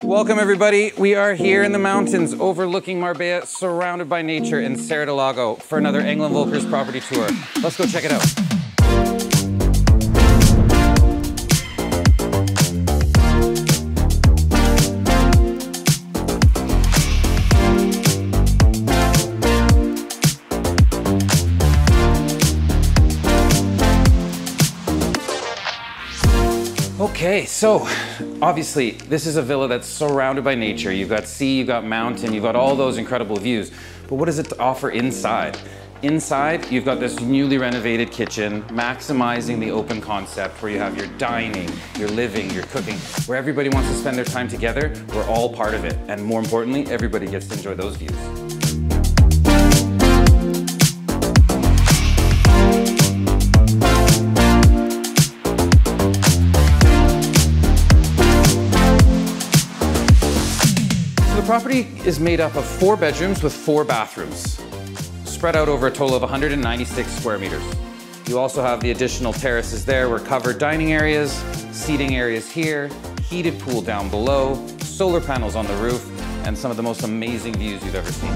Welcome everybody. We are here in the mountains overlooking Marbella, surrounded by nature in Serra del Lago for another Engel Völkers property tour. Let's go check it out. Okay, so obviously this is a villa that's surrounded by nature. You've got sea, you've got mountain, you've got all those incredible views. But what does it offer inside? Inside, you've got this newly renovated kitchen, maximizing the open concept where you have your dining, your living, your cooking, where everybody wants to spend their time together. We're all part of it. And more importantly, everybody gets to enjoy those views. The property is made up of 4 bedrooms with 4 bathrooms, spread out over a total of 196 square meters. You also have the additional terraces there where covered dining areas, seating areas here, heated pool down below, solar panels on the roof, and some of the most amazing views you've ever seen.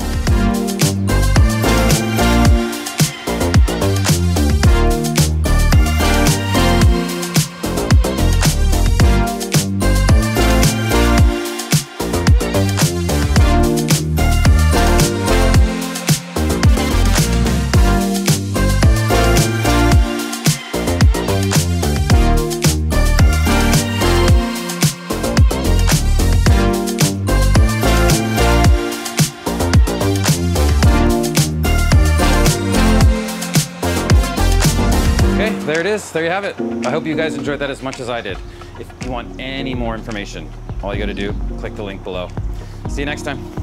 There it is, there you have it. I hope you guys enjoyed that as much as I did. If you want any more information, all you gotta do, click the link below. See you next time.